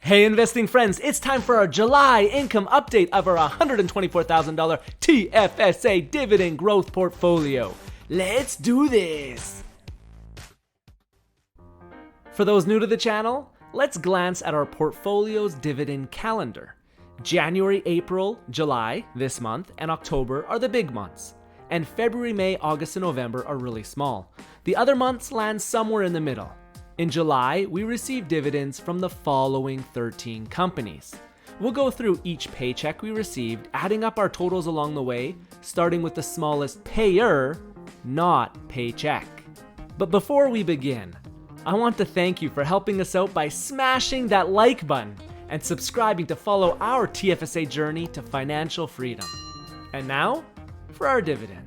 Hey investing friends, it's time for our July income update of our $124,000 Tfsa dividend growth portfolio. Let's do this! For those new to the channel, let's glance at our portfolio's dividend calendar. January, April, July, this month, and October are the big months. And February, May, August, and November are really small. The other months land somewhere in the middle. In July, we received dividends from the following 13 companies. We'll go through each paycheck we received, adding up our totals along the way, starting with the smallest payer, not paycheck. But before we begin, I want to thank you for helping us out by smashing that like button and subscribing to follow our TFSA journey to financial freedom. And now, for our dividends.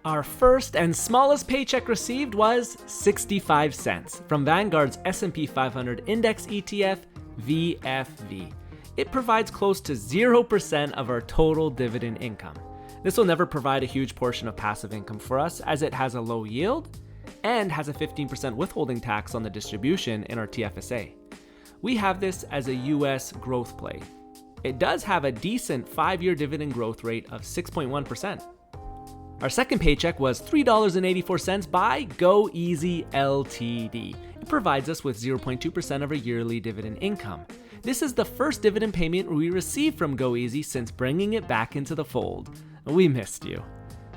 Our first and smallest paycheck received was 65 cents from Vanguard's S&P 500 Index ETF, VFV. It provides close to 0% of our total dividend income. This will never provide a huge portion of passive income for us as it has a low yield and has a 15% withholding tax on the distribution in our TFSA. We have this as a US growth play. It does have a decent 5-year dividend growth rate of 6.1%. Our second paycheck was $3.84 by Goeasy Ltd. It provides us with 0.2% of our yearly dividend income. This is the first dividend payment we received from Goeasy since bringing it back into the fold. We missed you.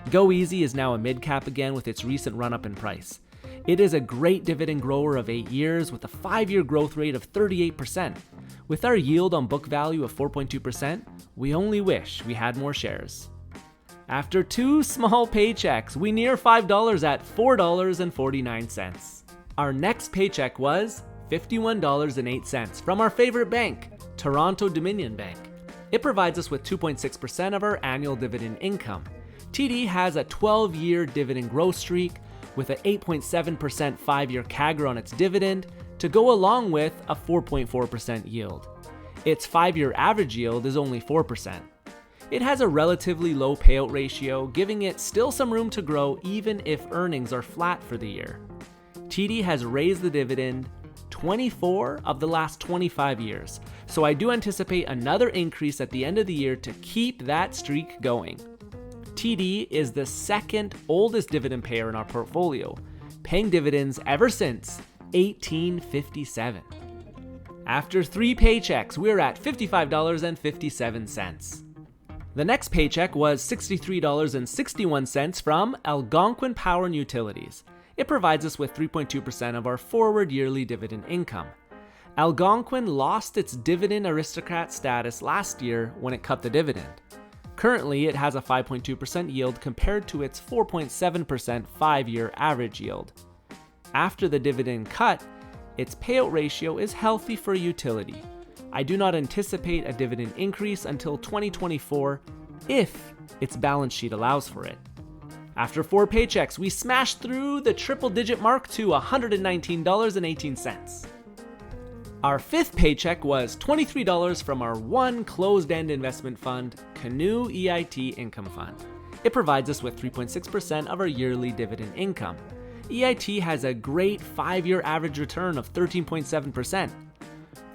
Goeasy is now a mid-cap again with its recent run-up in price. It is a great dividend grower of 8 years with a 5-year growth rate of 38%. With our yield on book value of 4.2%, we only wish we had more shares. After 2 small paychecks, we near $5 at $4.49. Our next paycheck was $51.08 from our favorite bank, Toronto Dominion Bank. It provides us with 2.6% of our annual dividend income. TD has a 12-year dividend growth streak with an 8.7% 5-year CAGR on its dividend to go along with a 4.4% yield. Its 5-year average yield is only 4%. It has a relatively low payout ratio, giving it still some room to grow even if earnings are flat for the year. TD has raised the dividend 24 of the last 25 years, so I do anticipate another increase at the end of the year to keep that streak going. TD is the second oldest dividend payer in our portfolio, paying dividends ever since 1857. After 3 paychecks, we're at $55.57. The next paycheck was $63.61 from Algonquin Power and Utilities. It provides us with 3.2% of our forward yearly dividend income. Algonquin lost its dividend aristocrat status last year when it cut the dividend. Currently, it has a 5.2% yield compared to its 4.7% 5-year average yield. After the dividend cut, its payout ratio is healthy for a utility. I do not anticipate a dividend increase until 2024 if its balance sheet allows for it. After 4 paychecks, we smashed through the triple-digit mark to $119.18. Our 5th paycheck was $23 from our one closed-end investment fund, Canoe EIT Income Fund. It provides us with 3.6% of our yearly dividend income. EIT has a great 5-year average return of 13.7%.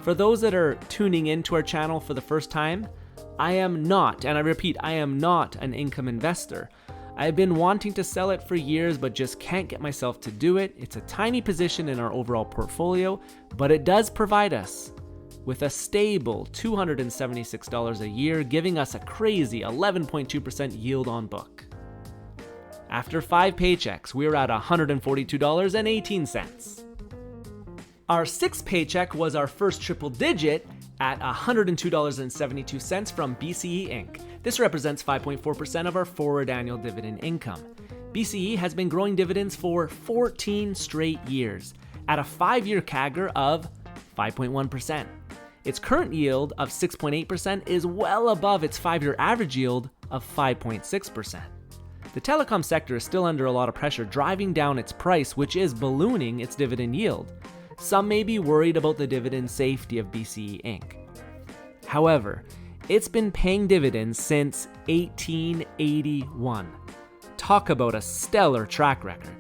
For those that are tuning into our channel for the first time, I am not, and I repeat, I am not an income investor. I've been wanting to sell it for years, but just can't get myself to do it. It's a tiny position in our overall portfolio, but it does provide us with a stable $276 a year, giving us a crazy 11.2% yield on book. After 5 paychecks, we're at $142.18. Our 6th paycheck was our first triple digit at $102.72 from BCE Inc. This represents 5.4% of our forward annual dividend income. BCE has been growing dividends for 14 straight years at a 5-year CAGR of 5.1%. Its current yield of 6.8% is well above its 5-year average yield of 5.6%. The telecom sector is still under a lot of pressure, driving down its price, which is ballooning its dividend yield. Some may be worried about the dividend safety of BCE Inc. However, it's been paying dividends since 1881. Talk about a stellar track record.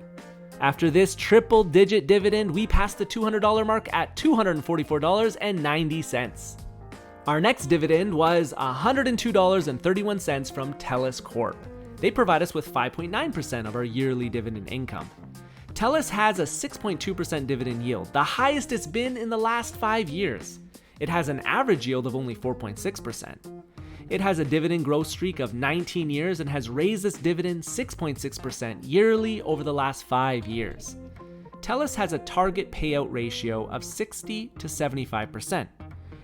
After this triple-digit dividend, we passed the $200 mark at $244.90. Our next dividend was $102.31 from Telus Corp. They provide us with 5.9% of our yearly dividend income. Telus has a 6.2% dividend yield, the highest it's been in the last 5 years. It has an average yield of only 4.6%. It has a dividend growth streak of 19 years and has raised this dividend 6.6% yearly over the last 5 years. Telus has a target payout ratio of 60 to 75%.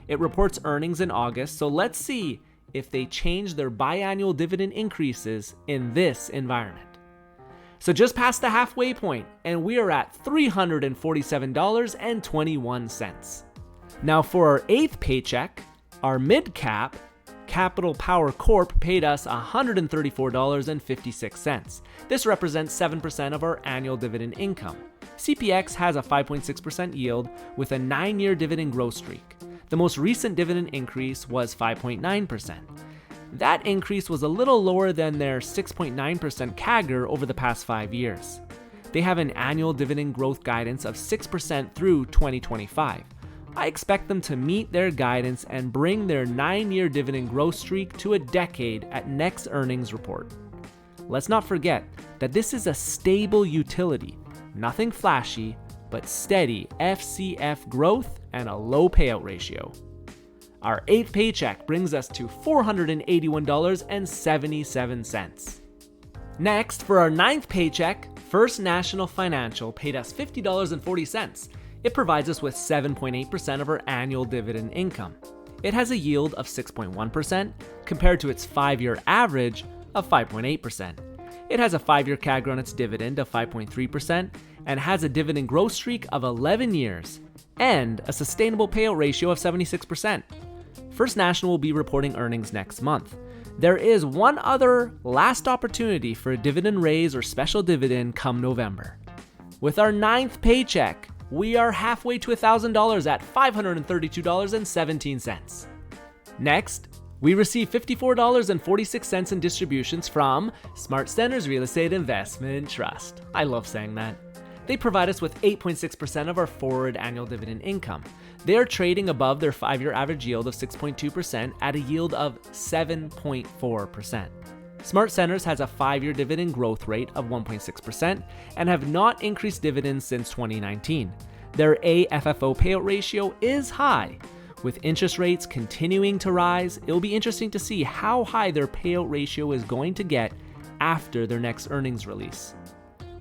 It reports earnings in August, so let's see if they change their biannual dividend increases in this environment. So just past the halfway point, and we are at $347.21. Now for our 8th paycheck, our mid-cap, Capital Power Corp paid us $134.56. This represents 7% of our annual dividend income. CPX has a 5.6% yield with a 9-year dividend growth streak. The most recent dividend increase was 5.9%. That increase was a little lower than their 6.9% CAGR over the past 5 years. They have an annual dividend growth guidance of 6% through 2025. I expect them to meet their guidance and bring their 9-year dividend growth streak to a decade at next earnings report. Let's not forget that this is a stable utility, nothing flashy, but steady FCF growth and a low payout ratio. Our 8th paycheck brings us to $481.77. Next, for our 9th paycheck, First National Financial paid us $50.40. It provides us with 7.8% of our annual dividend income. It has a yield of 6.1% compared to its 5-year average of 5.8%. It has a 5-year CAGR on its dividend of 5.3% and has a dividend growth streak of 11 years and a sustainable payout ratio of 76%. First National will be reporting earnings next month. There is one other last opportunity for a dividend raise or special dividend come November. With our 9th paycheck, we are halfway to $1,000 at $532.17. Next, we receive $54.46 in distributions from Smartcentres Real Estate Investment Trust. I love saying that. They provide us with 8.6% of our forward annual dividend income. They are trading above their 5-year average yield of 6.2% at a yield of 7.4%. Smartcentres has a 5-year dividend growth rate of 1.6% and have not increased dividends since 2019. Their AFFO payout ratio is high. With interest rates continuing to rise, it'll be interesting to see how high their payout ratio is going to get after their next earnings release.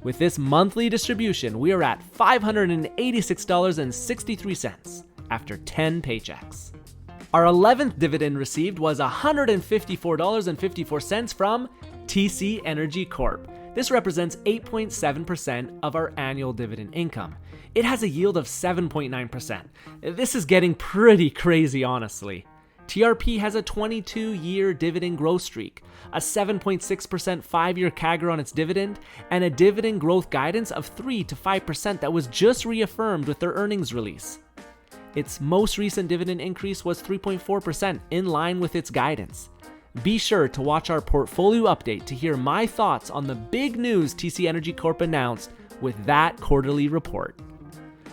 With this monthly distribution, we are at $586.63 after 10 paychecks. Our 11th dividend received was $154.54 from TC Energy Corp. This represents 8.7% of our annual dividend income. It has a yield of 7.9%. This is getting pretty crazy, honestly. TRP has a 22-year dividend growth streak, a 7.6% 5-year CAGR on its dividend, and a dividend growth guidance of 3 to 5% that was just reaffirmed with their earnings release. Its most recent dividend increase was 3.4%, in line with its guidance. Be sure to watch our portfolio update to hear my thoughts on the big news TC Energy Corp announced with that quarterly report.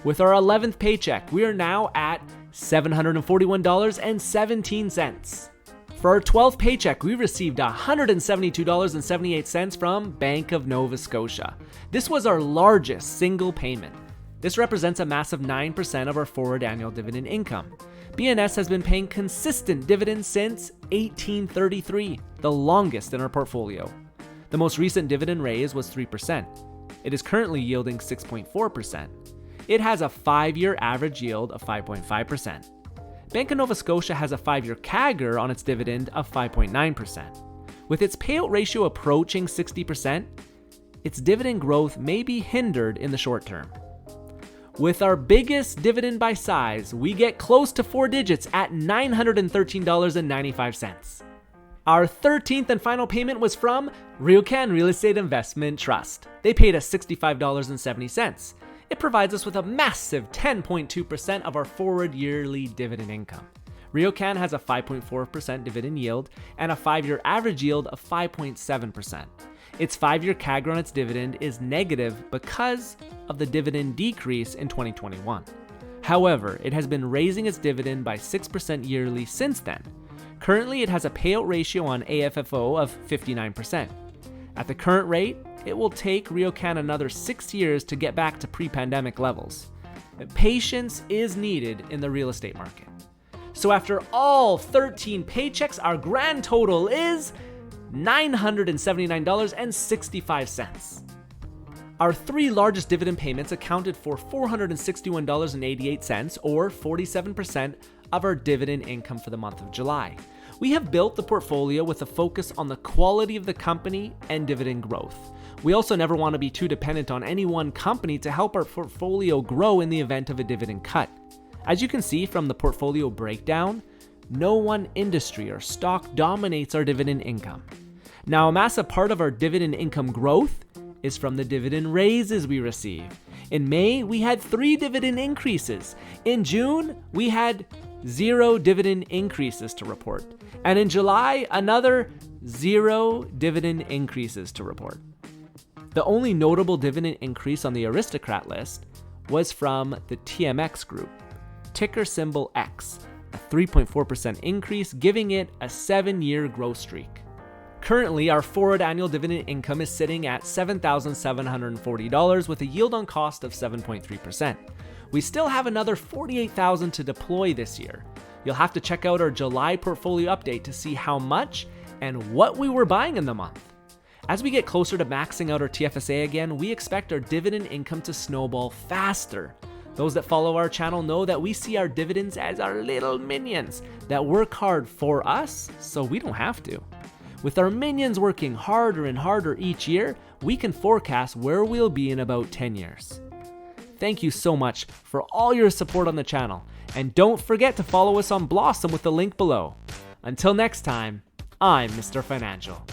With our 11th paycheck, we are now at $741.17. For our 12th paycheck, we received $172.78 from Bank of Nova Scotia. This was our largest single payment. This represents a massive 9% of our forward annual dividend income. BNS has been paying consistent dividends since 1833, the longest in our portfolio. The most recent dividend raise was 3%. It is currently yielding 6.4%. It has a 5-year average yield of 5.5%. Bank of Nova Scotia has a 5-year CAGR on its dividend of 5.9%. With its payout ratio approaching 60%, its dividend growth may be hindered in the short term. With our biggest dividend by size, we get close to 4 digits at $913.95. Our 13th and final payment was from Riocan Real Estate Investment Trust. They paid us $65.70. It provides us with a massive 10.2% of our forward yearly dividend income. Riocan has a 5.4% dividend yield and a 5-year average yield of 5.7%. Its 5-year CAGR on its dividend is negative because of the dividend decrease in 2021. However, it has been raising its dividend by 6% yearly since then. Currently, it has a payout ratio on AFFO of 59%. At the current rate, it will take Riocan another 6 years to get back to pre-pandemic levels. Patience is needed in the real estate market. So after all 13 paychecks, our grand total is $979.65. Our 3 largest dividend payments accounted for $461.88, or 47% of our dividend income for the month of July. We have built the portfolio with a focus on the quality of the company and dividend growth. We also never want to be too dependent on any one company to help our portfolio grow in the event of a dividend cut. As you can see from the portfolio breakdown, no one industry or stock dominates our dividend income. Now, a massive part of our dividend income growth is from the dividend raises we receive. In May, we had 3 dividend increases. In June, we had 0 dividend increases to report. And in July, another 0 dividend increases to report. The only notable dividend increase on the aristocrat list was from the TMX group, ticker symbol X, a 3.4% increase, giving it a 7-year growth streak. Currently, our forward annual dividend income is sitting at $7,740 with a yield on cost of 7.3%. We still have another $48,000 to deploy this year. You'll have to check out our July portfolio update to see how much and what we were buying in the month. As we get closer to maxing out our Tfsa again, we expect our dividend income to snowball faster. Those that follow our channel know that we see our dividends as our little minions that work hard for us so we don't have to. With our minions working harder and harder each year, we can forecast where we'll be in about 10 years. Thank you so much for all your support on the channel, and don't forget to follow us on Blossom with the link below. Until next time, I'm Mr. Financial.